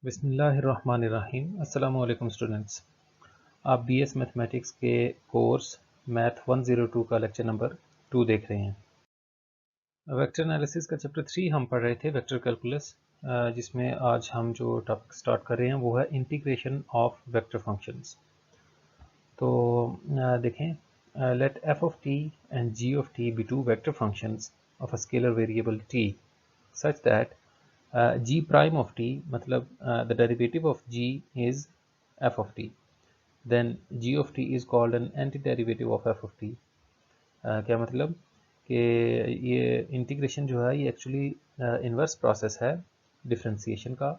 बिस्मिल्लाहिर्रहमानिर्रहीम। अस्सलामु अलैकुम स्टूडेंट्स, आप बीएस मैथमेटिक्स के कोर्स मैथ 102 का लेक्चर नंबर 2 देख रहे हैं। वेक्टर एनालिसिस का चैप्टर 3 हम पढ़ रहे थे, वेक्टर कैलकुलस, जिसमें आज हम जो टॉपिक स्टार्ट कर रहे हैं वो है इंटीग्रेशन ऑफ वेक्टर फंक्शंस। तो देखें, let f of t and g of t be two vector functions of a scalar variable t such that g prime of t मतलब the derivative of g is f of t, then g of t is called an antiderivative of f of t। क्या मतलब कि ये integration जो है ये actually inverse process है differentiation का,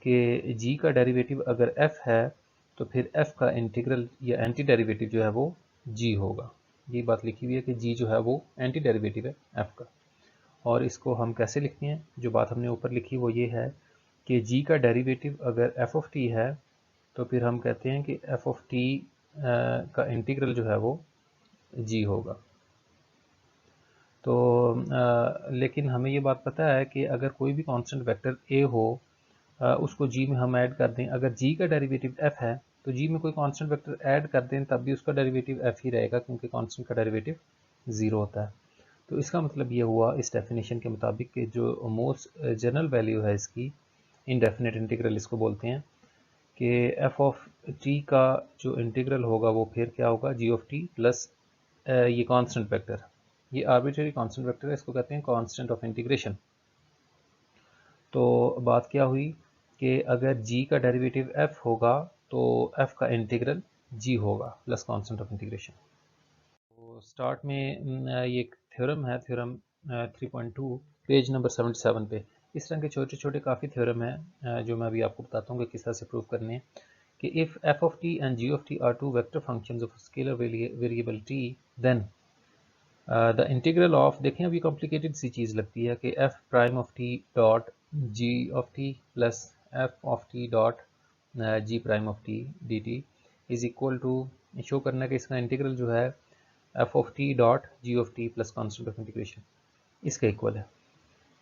कि g का डेरिवेटिव अगर f है तो फिर f का इंटीग्रल या एंटी डेरिवेटिव जो है वो g होगा। ये बात लिखी हुई है कि g जो है वो एंटी डेरिवेटिव है f का। और इसको हम कैसे लिखते हैं, जो बात हमने ऊपर लिखी वो ये है कि g का डेरिवेटिव अगर f ऑफ t है तो फिर हम कहते हैं कि f ऑफ t का इंटीग्रल जो है वो g होगा। तो लेकिन हमें ये बात पता है कि अगर कोई भी कांस्टेंट वेक्टर a हो, उसको g में हम ऐड कर दें, अगर g का डेरिवेटिव f है तो g में कोई कांस्टेंट वेक्टर ऐड कर दें तब भी उसका डेरिवेटिव f ही रहेगा, क्योंकि कांस्टेंट का डेरिवेटिव 0 होता है। तो इसका मतलब ये हुआ इस डेफिनेशन के मुताबिक कि जो मोस्ट जनरल वैल्यू है इसकी, इनडेफिनेट इंटीग्रल इसको बोलते हैं, कि एफ ऑफ टी का जो इंटीग्रल होगा वो फिर क्या होगा, जी ऑफ टी प्लस ये कांस्टेंट वेक्टर, ये आर्बिट्रेरी कांस्टेंट वेक्टर है, इसको कहते हैं कांस्टेंट ऑफ इंटीग्रेशन। तो बात क्या हुई कि अगर g का डेरिवेटिव f होगा तो f का इंटीग्रल g होगा प्लस कांस्टेंट ऑफ इंटीग्रेशन। तो स्टार्ट में ये एक थ्योरम है, थ्योरम 3.2 पेज नंबर 77 पे। इस तरह के छोटे छोटे काफ़ी थ्योरम हैं जो मैं अभी आपको बताता हूँ कि किस तरह से प्रूव करने हैं। कि if f of t and g of t are two vector functions of scalar variable t, then the integral of, देखें अभी कॉम्प्लिकेटेड सी चीज़ लगती है, कि f prime of T dot ji of T plus f of T dot g prime of t d t is equal to, show करना कि इसका इंटीग्रल जो है f of T dot ji of T plus constant of integration इसका equal है।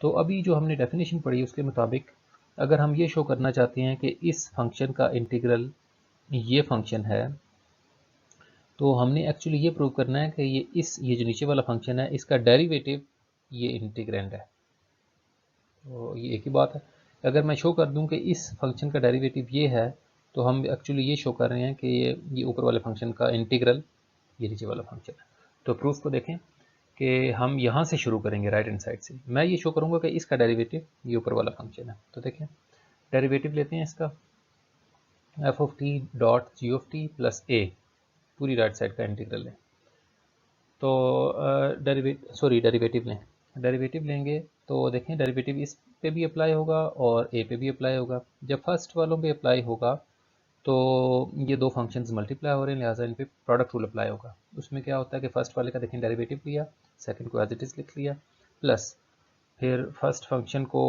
तो अभी जो हमने डेफिनेशन पढ़ी उसके मुताबिक अगर हम ये शो करना चाहते हैं कि इस फंक्शन का इंटीग्रल ये फंक्शन है, तो हमने एक्चुअली ये प्रूव करना है कि ये जो नीचे वाला फंक्शन है इसका डेरिवेटिव ये इंटीग्रैंड है। तो ये एक ही बात है। अगर मैं शो कर दूं कि इस फंक्शन का डेरिवेटिव ये है, तो हम एक्चुअली ये शो कर रहे हैं कि ये ऊपर वाले फंक्शन का इंटीग्रल ये नीचे वाला फंक्शन है। तो प्रूफ को देखें कि हम यहाँ से शुरू करेंगे, राइट हैंड साइड से। मैं ये शो करूँगा कि इसका डेरिवेटिव ये ऊपर वाला फंक्शन है। तो देखें, डेरिवेटिव लेते हैं इसका, F of T dot ji of T plus A, पूरी राइट साइड का इंटीग्रल है। तो डेरिवेटिव लें, डेरिवेटिव लेंगे तो देखें डेरिवेटिव इस पे भी अप्लाई होगा और ए पे भी अप्लाई होगा। जब फर्स्ट वालों पे अप्लाई होगा तो ये दो फंक्शंस मल्टीप्लाई हो रहे हैं, लिहाजा इन पे प्रोडक्ट रूल अप्लाई होगा। उसमें क्या होता है कि फर्स्ट वाले का देखें डेरिवेटिव लिया, सेकंड को एज इट इज़ लिख लिया, प्लस फिर फर्स्ट फंक्शन को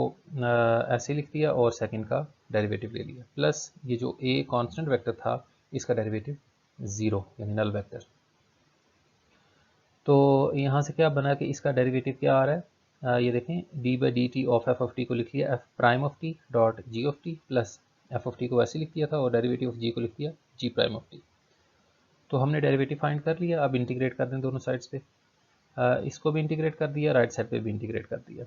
ऐसे लिख दिया और सेकंड का डेरिवेटिव ले लिया, प्लस ये जो ए कांस्टेंट वेक्टर था इसका डेरिवेटिव 0 यानी नल वेक्टर। तो यहाँ से क्या बना कि इसका डेरिवेटिव क्या आ रहा है, ये देखें D by d T of F of T को लिख लिया F prime of T dot ji of T plus f of T को वैसे लिख दिया था और डेरिवेटिव ऑफ जी को लिख दिया जी प्राइम ऑफ टी। तो हमने डेरिवेटिव फाइंड कर लिया, अब इंटीग्रेट कर दें दोनों साइड्स पे। इसको भी इंटीग्रेट कर दिया, राइट साइड पे भी इंटीग्रेट कर दिया।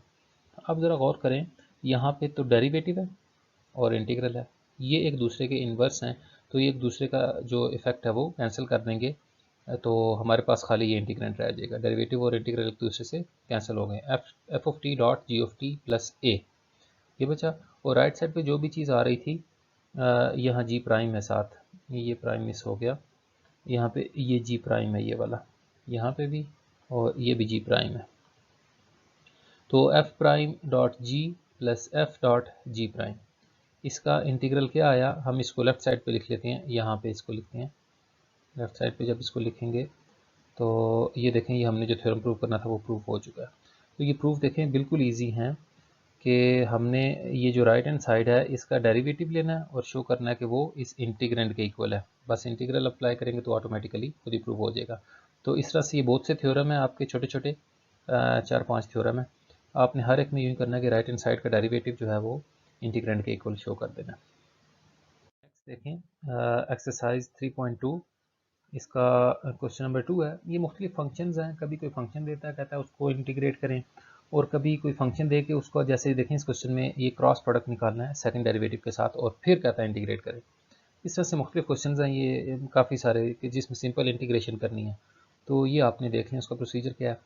अब ज़रा गौर करें, यहाँ पे तो डेरिवेटिव है और इंटीग्रल है, ये एक दूसरे के इन्वर्स हैं, तो ये एक दूसरे का जो इफेक्ट है वो कैंसिल कर देंगे, तो हमारे पास खाली ये इंटीग्रेंट रह जाएगा। डेरिवेटिव और इंटीग्रल एक दूसरे से कैंसिल हो गए, F of T dot ji of T plus A ये बचा। और राइट साइड पे जो भी चीज़ आ रही थी, यहाँ जी प्राइम है साथ, ये प्राइम मिस हो गया, यहाँ पे ये जी प्राइम है ये वाला, यहाँ पे भी, और ये भी जी प्राइम है। तो F prime dot G plus F dot g prime, इसका इंटीग्रल क्या आया, हम इसको लेफ़्ट साइड पे लिख लेते हैं, यहाँ पे इसको लिखते हैं लेफ़्ट साइड पे। जब इसको लिखेंगे तो ये देखें, ये हमने जो थ्योरम प्रूव करना था वो प्रूव हो चुका है। तो ये प्रूफ देखें बिल्कुल इजी है कि हमने ये जो राइट हैंड साइड है इसका डेरिवेटिव लेना है और शो करना है कि वो इस इंटीग्रेंड के इक्वल है। बस इंटीग्रल अप्लाई करेंगे तो ऑटोमेटिकली खुद ही प्रूव हो जाएगा। तो इस तरह से ये बहुत से थ्योरम है आपके, छोटे छोटे 4-5 थ्योरम है। आपने हर एक में यूँ करना है कि राइट हैंड साइड का डेरिवेटिव जो है वो इंटीग्रेंड के इक्वल शो कर देना। देखें एक्सरसाइज 3.2 इसका क्वेश्चन नंबर 2 है। ये मुख्तलिफ फंक्शंस हैं, कभी कोई फंक्शन देता है कहता है उसको इंटीग्रेट करें, और कभी कोई फंक्शन दे के उसको, जैसे देखें इस क्वेश्चन में ये क्रॉस प्रोडक्ट निकालना है सेकंड डेरिवेटिव के साथ और फिर कहता है इंटीग्रेट करें। इस तरह से मुख्तलिफ क्वेश्चन हैं ये काफ़ी सारे कि जिसमें सिंपल इंटीग्रेशन करनी है। तो ये आपने देख लें उसका प्रोसीजर क्या है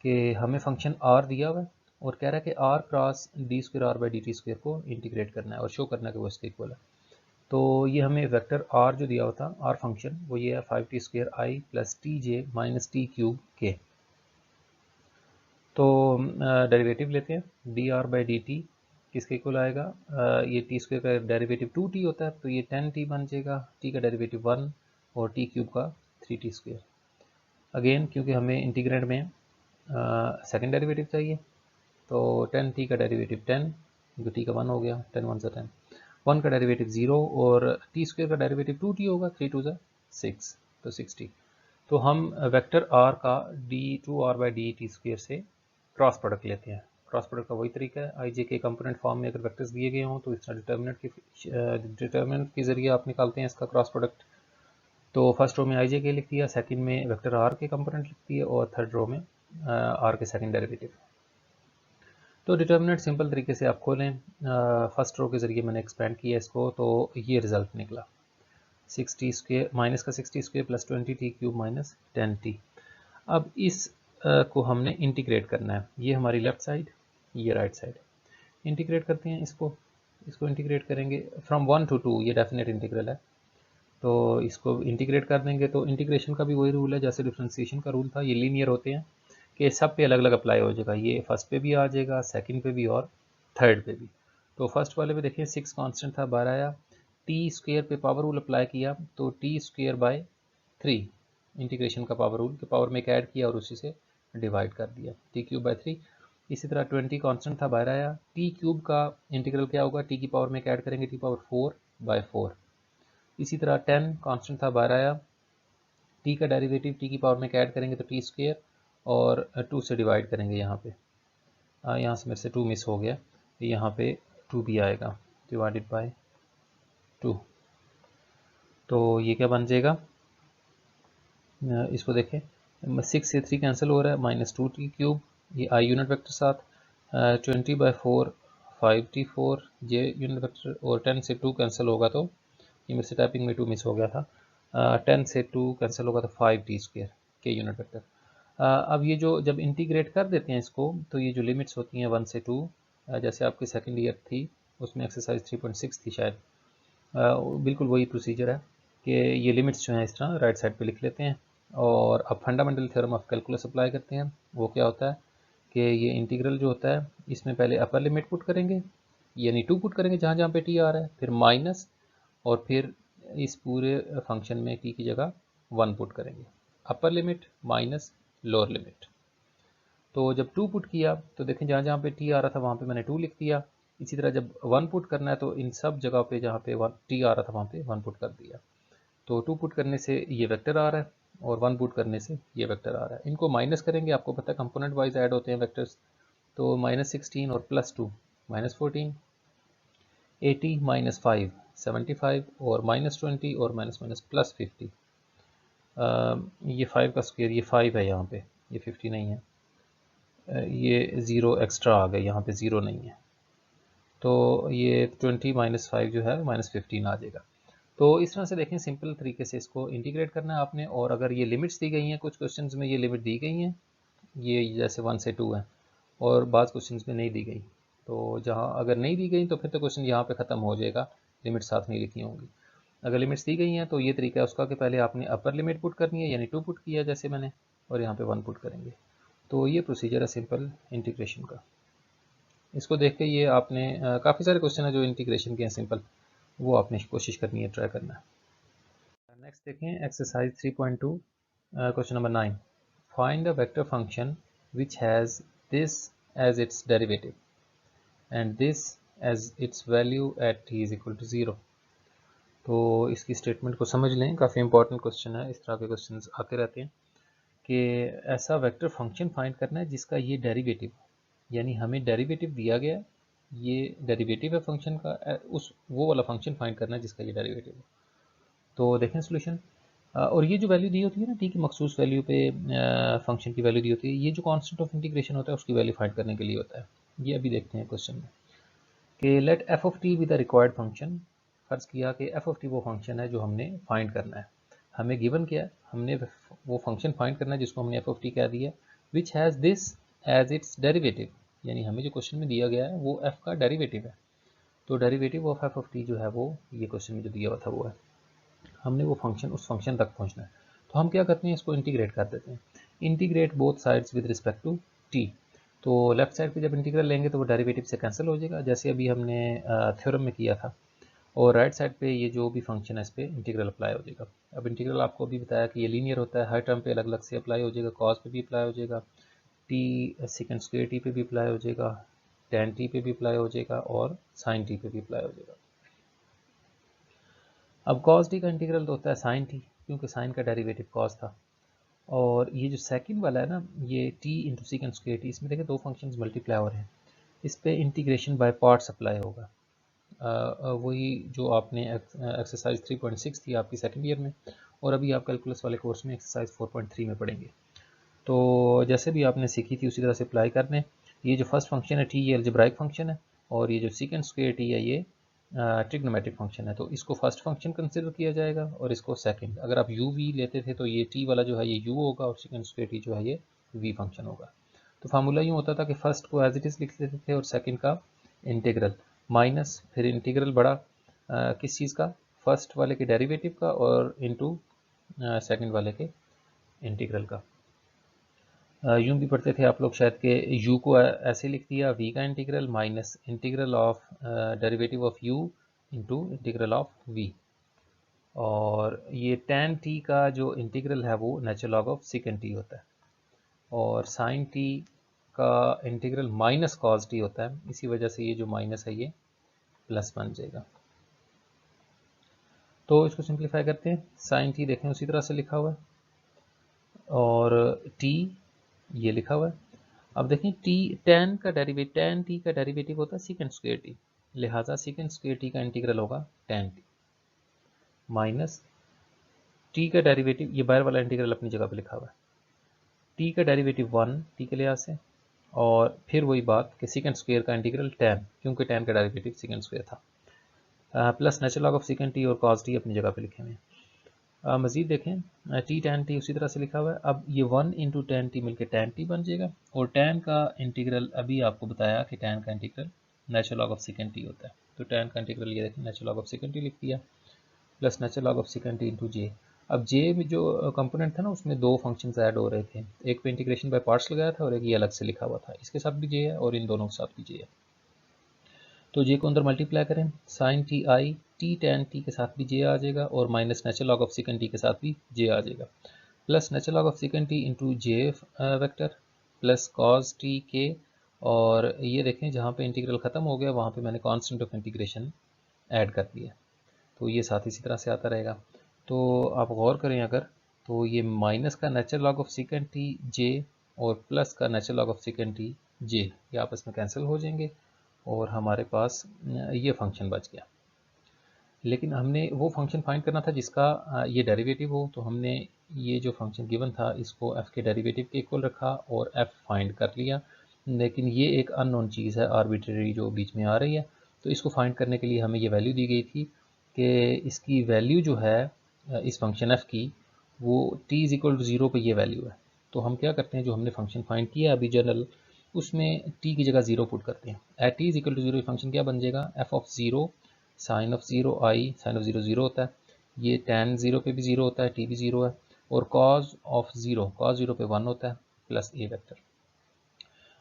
कि हमें फंक्शन आर दिया हुआ है और कह रहा है कि r cross d square r by d t square को इंटीग्रेट करना है और शो करना है कि वो इसके इक्वल है। तो ये हमें वेक्टर आर जो दिया हुआ था आर फंक्शन वो ये है 5t² i plus T J minus T cube के। तो डेरिवेटिव लेते हैं D R by d T किसके इक्वल आएगा, ये टी स्क्वायर का डेरिवेटिव 2t होता है तो ये 10t बन जाएगा, t का डेरिवेटिव 1 और t क्यूब का 3t²। अगेन क्योंकि हमें इंटीग्रेंड में सेकंड डेरिवेटिव चाहिए तो 10t का डेरिवेटिव 10 जो t का 1 हो गया, 10 1 10, 1 का डेरिवेटिव 0 और t² का डेरिवेटिव 2t होगा, 3 2 6 तो 6t। तो हम वेक्टर r का d2r by d T square से क्रॉस प्रोडक्ट लेते हैं। क्रॉस प्रोडक्ट का वही तरीका है, आई जे के कंपोनेंट फॉर्म में अगर वेक्टर्स दिए गए हों तो इस तरह डिटर्मिनेंट के जरिए आप निकालते हैं इसका क्रॉस प्रोडक्ट। तो फर्स्ट रो में आई जे के लिख दिया, सेकंड में वेक्टर आर के कंपोनेंट लिख दिए और थर्ड रो में आर के सेकंड डेरिवेटिव। तो डिटर्मिनेंट सिंपल तरीके से आप खोलें, फर्स्ट रो के जरिए मैंने एक्सपेंड किया इसको तो ये रिजल्ट निकला 6t² माइनस का 6t² plus 20t cube minus 10t। अब इस को हमने इंटीग्रेट करना है, ये हमारी लेफ्ट साइड ये राइट साइड। इंटीग्रेट करते हैं इसको इंटीग्रेट करेंगे फ्रॉम 1 to 2, ये डेफिनेट इंटीग्रल है तो इसको इंटीग्रेट कर देंगे। तो इंटीग्रेशन का भी वही रूल है जैसे डिफरेंशिएशन का रूल था, ये लीनियर होते हैं कि सब पे अलग अलग अप्लाई हो जाएगा, ये फर्स्ट पे भी आ जाएगा, सेकंड पे भी और थर्ड पे भी। तो फर्स्ट वाले पे देखिए 6 कांस्टेंट था, बाहर आया, t² पे पावर रूल अप्लाई किया तो t² बाय 3 इंटीग्रेशन का पावर रूल के पावर में ऐड किया और उसी से डिवाइड कर दिया, t क्यूब बाय 3। इसी तरह 20 कांस्टेंट था, बाहर आया, t क्यूब का इंटीग्रल क्या होगा, t की पावर में ऐड करेंगे t पावर 4 बाय 4। इसी तरह 10 कांस्टेंट था, बाहर आया, t का डेरिवेटिव t की पावर में ऐड करेंगे तो t² और 2 से डिवाइड करेंगे यहाँ पे, यहाँ से मेरे से 2 मिस हो गया, यहाँ पे 2 भी आएगा डिवाइडेड बाय 2। तो ये क्या बन जाएगा, इसको देखें 6 से 3 कैंसिल हो रहा है, माइनस 2t क्यूब, ये i यूनिट वेक्टर साथ 20 by 4 5t4 j unit vector और 10 से 2 कैंसिल होगा तो ये मेरे से टाइपिंग में 2 मिस हो गया था, 10 से 2 कैंसिल होगा तो 5t² के यूनिट वेक्टर। अब ये जो जब इंटीग्रेट कर देते हैं इसको तो ये जो लिमिट्स होती हैं 1 से 2, जैसे आपकी सेकेंड ईयर थी उसमें एक्सरसाइज 3.6 थी शायद, बिल्कुल वही प्रोसीजर है कि ये लिमिट्स जो हैं इस तरह राइट साइड पे लिख लेते हैं और अब fundamental theorem of calculus apply करते हैं। वो क्या होता है कि ये इंटीग्रल जो होता है इसमें पहले अपर लिमिट पुट करेंगे यानी 2 पुट करेंगे जहाँ जहाँ पे टी आ रहा है, फिर माइनस और फिर इस पूरे फंक्शन में टी की जगह 1 पुट करेंगे, upper limit minus lower limit. तो जब 2 पुट किया तो देखें जहाँ जहाँ पे टी आ रहा था वहाँ पे मैंने 2 लिख दिया। इसी तरह जब 1 पुट करना है तो इन सब जगह पे जहाँ पे टी आ रहा था वहाँ पे 1 पुट कर दिया। तो 2 पुट करने से ये वेक्टर आ रहा है और 1 पुट करने से ये वेक्टर आ रहा है। इनको माइनस करेंगे, आपको पता है कंपोनेंट वाइज ऐड होते हैं वेक्टर्स, तो -16 और +2 -14, 80 -5 75 और -20 और +50। ये 5 का स्क्वायर, ये 5 है यहाँ पे, ये 50 नहीं है, ये 0 एक्स्ट्रा आ गए, यहाँ पे 0 नहीं है तो ये 20 -5 जो है -15 आ जाएगा। तो इस तरह से देखें सिंपल तरीके से इसको इंटीग्रेट करना है आपने। और अगर ये लिमिट्स दी गई हैं, कुछ क्वेश्चंस में ये लिमिट दी गई हैं, ये जैसे 1 से 2 है और बाज़ क्वेश्चंस में नहीं दी गई, तो जहाँ अगर नहीं दी गई तो फिर तो क्वेश्चन यहाँ पे ख़त्म हो जाएगा, लिमिट साथ नहीं लिखी होंगी। अगर लिमिट्स दी गई हैं तो ये तरीका है उसका कि पहले आपने अपर लिमिट पुट करनी है यानी 2 पुट किया जैसे मैंने, और यहाँ पे 1 पुट करेंगे। तो ये प्रोसीजर है सिंपल इंटीग्रेशन का। इसको देख के ये आपने काफ़ी सारे क्वेश्चन है जो इंटीग्रेशन के हैं सिंपल, वो आपने कोशिश करनी है, ट्राई करना है। नेक्स्ट देखें exercise 3.2 question number 9, find a vector function which has this as its derivative and this as its value at t is equal to 0। तो इसकी स्टेटमेंट को समझ लें, काफ़ी इंपॉर्टेंट क्वेश्चन है, इस तरह के क्वेश्चन आते रहते हैं कि ऐसा वेक्टर फंक्शन फाइंड करना है जिसका ये डेरिवेटिव, यानी हमें डेरिवेटिव दिया गया है ये डेरिवेटिव है फंक्शन का, उस वो वाला फंक्शन फाइंड करना है जिसका ये डेरिवेटिव है। तो देखें सोल्यूशन, और ये जो वैल्यू दी होती है ना टी की मखसूस वैल्यू पे फंक्शन की वैल्यू दी होती है, ये जो कांस्टेंट ऑफ इंटीग्रेशन होता है उसकी वैल्यू फाइंड करने के लिए होता है। ये अभी देखते हैं क्वेश्चन में कि let f of t be the required function. फर्ज किया कि एफ ऑफ टी वो फंक्शन है जो हमने फाइंड करना है, हमें गिवन किया है, हमने वो फंक्शन फाइंड करना है जिसको हमने एफ ऑफ टी कह दिया, which has this as its derivative, यानी हमें जो क्वेश्चन में दिया गया है वो एफ का डेरिवेटिव है। तो derivative of F of T जो है वो ये क्वेश्चन में जो दिया हुआ था वो है, हमने वो फंक्शन उस फंक्शन तक पहुंचना है। तो हम क्या करते हैं, इसको इंटीग्रेट कर देते हैं। Integrate both sides with respect to t. तो लेफ्ट साइड पे जब इंटीग्रल लेंगे तो वो डेरिवेटिव से कैंसिल हो जाएगा, जैसे अभी हमने थ्योरम में किया था। और राइट साइड पे ये जो भी फंक्शन है इस पर इंटीग्रल अप्लाई हो जाएगा। अब इंटीग्रल आपको अभी बताया कि ये लीनियर होता है, हर टर्म पे अलग अलग से अप्लाई हो जाएगा, कॉस पे भी अप्लाई हो जाएगा, टी सेकेंड स्क्वायर टी पे भी अप्लाई हो जाएगा, टेन टी पे भी अप्लाई हो जाएगा और साइन टी पे भी अप्लाई हो जाएगा। अब कॉस टी का इंटीग्रल तो होता है साइन टी, क्योंकि साइन का डेरिवेटिव कॉस था। और ये जो सेकंड वाला है ना, ये T into second square T, इसमें देखिए दो फंक्शंस मल्टीप्लाई हो रहे हैं, इस पे इंटीग्रेशन बाय पार्ट्स अप्लाई होगा। वही जो आपने एक्सरसाइज 3.6 थी आपकी सेकंड ईयर में, और अभी आप कैलकुलस वाले कोर्स में एक्सरसाइज 4.3 में पढ़ेंगे। तो जैसे भी आपने सीखी थी उसी तरह से अप्लाई करने। ये जो फर्स्ट फंक्शन है टी, ये अलजेब्राइक फंक्शन है, और ये जो सेकंड स्क्वायर टी है ये ट्रिग्नोमेट्रिक फंक्शन है। तो इसको फर्स्ट फंक्शन कंसिडर किया जाएगा और इसको सेकंड। अगर आप यू वी लेते थे तो ये टी वाला जो है ये यू होगा और सेकंड स्क्वायर टी जो है ये वी फंक्शन होगा। तो फार्मूला यूँ होता था कि फर्स्ट को एज इट इज़ लिख लेते थे और सेकंड का इंटीग्रल माइनस फिर इंटीग्रल बड़ा किस चीज़ का, फर्स्ट वाले के डेरिवेटिव का और इनटू सेकंड वाले के इंटीग्रल का। यूँ भी पढ़ते थे आप लोग शायद कि u को ऐसे लिख दिया, v का integral minus integral of derivative of u into integral of v। और ये tan t का जो इंटीग्रल है वो natural log of second t होता है, और sin t का इंटीग्रल माइनस कॉस t होता है, इसी वजह से ये जो माइनस है ये प्लस बन जाएगा। तो इसको सिंप्लीफाई करते हैं, sin t देखें उसी तरह से लिखा हुआ है और t ये लिखा हुआ है। अब देखें टी tan t का डेरिवेटिव होता है सेकंड स्क्वायर टी, लिहाजा सेकंड स्क्वायर टी का इंटीग्रल होगा tan t माइनस t का डेरिवेटिव, ये बाहर वाला इंटीग्रल अपनी जगह पे लिखा हुआ है, t का डेरिवेटिव 1 t के लिहाज से, और फिर वही बात कि सेकंड स्क्वायर का इंटीग्रल tan, क्योंकि tan का डेरिवेटिव सेकंड स्क्वायर था, plus natural log of second T और cos t अपनी जगह पे लिखे हुए हैं। मज़ीद देखें टी tan t उसी तरह से लिखा हुआ है। अब ये 1 इंटू टेन टी मिलकर tan t बन जाएगा, और tan का इंटीग्रल अभी आपको बताया कि tan का integral natural log of second T होता है। तो tan का इंटीग्रल ये देखें natural log of second T लिख दिया, plus natural log of second T into J. अब जे में जो कंपोनेंट था ना उसमें दो फंक्शंस ऐड हो रहे थे, एक पे इंटीग्रेशन बाय पार्ट्स लगाया था और एक ये अलग से लिखा हुआ था, इसके साथ भी जे है और इन दोनों के साथ भी जे है। तो जे को अंदर मल्टीप्लाई करें, sine t i t tan t के साथ भी जे आ जाएगा और minus natural log of second t के साथ भी जे आ जाएगा, plus natural log of second T into j vector plus cos t के। और ये देखें जहाँ पे इंटीग्रल ख़त्म हो गया वहाँ पे मैंने कांस्टेंट ऑफ इंटीग्रेशन ऐड कर दिया, तो ये साथ इसी तरह से आता रहेगा। तो आप गौर करें अगर, तो ये माइनस का natural log of second T J और प्लस का natural log of second T J, ये आपस में कैंसिल हो जाएंगे और हमारे पास ये फंक्शन बच गया। लेकिन हमने वो फंक्शन फाइंड करना था जिसका ये डेरिवेटिव हो, तो हमने ये जो फंक्शन गिवन था इसको f के डेरिवेटिव के इक्वल रखा और f फाइंड कर लिया। लेकिन ये एक अननोन चीज़ है आर्बिट्रेरी जो बीच में आ रही है, तो इसको फाइंड करने के लिए हमें ये वैल्यू दी गई थी कि इसकी वैल्यू जो है इस फंक्शन f की वो t इज इक्वल टू 0 पर ये वैल्यू है। तो हम क्या करते हैं, जो हमने फंक्शन फाइंड किया अभी जनरल, उसमें t की जगह 0 पुट करते हैं। At t is equal to 0 function क्या बन जाएगा, f of 0 sine of 0 i, sine of 0 0 होता है, ये tan 0 पे भी 0 होता है, t भी 0 है, और cos ऑफ 0 पे 1 होता है, प्लस a वेक्टर।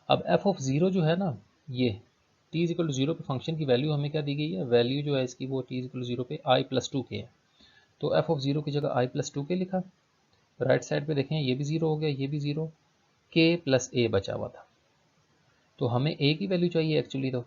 अब f ऑफ 0 जो है ना, ये t इज इक्वल टू 0 पे फंक्शन की वैल्यू हमें क्या दी गई है, वैल्यू जो है इसकी वो t इज इक्वल टू 0 पे i प्लस 2k है। तो f ऑफ 0 की जगह i प्लस 2k लिखा, राइट साइड पे देखें ये भी 0 हो गया, ये भी 0, k प्लस a बचा हुआ था। तो हमें a की वैल्यू चाहिए एक्चुअली, तो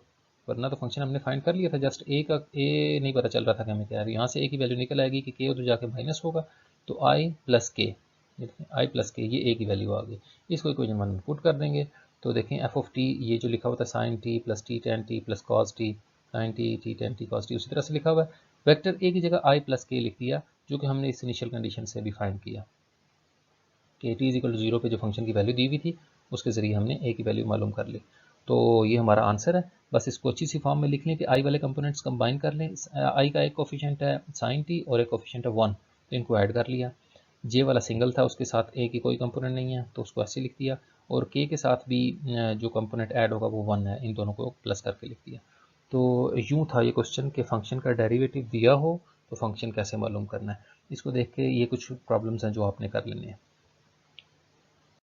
वरना तो फंक्शन हमने फाइंड कर लिया था, जस्ट a नहीं पता चल रहा था कि हमें क्या है। यहाँ से a की वैल्यू निकल आएगी कि k उधर जाके माइनस होगा, तो i प्लस के, ये प्लस के, ये a की वैल्यू आ गई, इसको इक्वेशन 1 में पुट कर देंगे। तो देखें एफ ऑफ टी ये जो लिखा हुआ था sine t plus t tan t plus cos t, sine t t tan t cos t, उसी तरह से लिखा हुआ है। वेक्टर ए की जगह आई प्लस के लिख दिया, जो कि हमने इस इनिशियल कंडीशन से भी फाइंड किया कि टी इज इक्वल टू 0 पे जो फंक्शन की वैल्यू दी हुई थी उसके ज़रिए हमने ए की वैल्यू मालूम कर ली। तो ये हमारा आंसर है। बस इसको अच्छी सी फॉर्म में लिख लें कि आई वाले कंपोनेंट्स कंबाइन कर लें। आई का एक कोफिशिएंट है साइन टी और एक कोफिशिएंट है 1, तो इनको ऐड कर लिया। जे वाला सिंगल था, उसके साथ ए की कोई कंपोनेंट नहीं है, तो उसको ऐसे लिख दिया। और के के साथ भी जो कंपोनेंट ऐड होगा वो 1 है, इन दोनों को प्लस करके लिख दिया। तो यूँ था ये क्वेश्चन कि फंक्शन का डेरिवेटिव दिया हो तो फंक्शन कैसे मालूम करना है। इसको देख के ये कुछ प्रॉब्लम्स हैं जो आपने कर लेने हैं।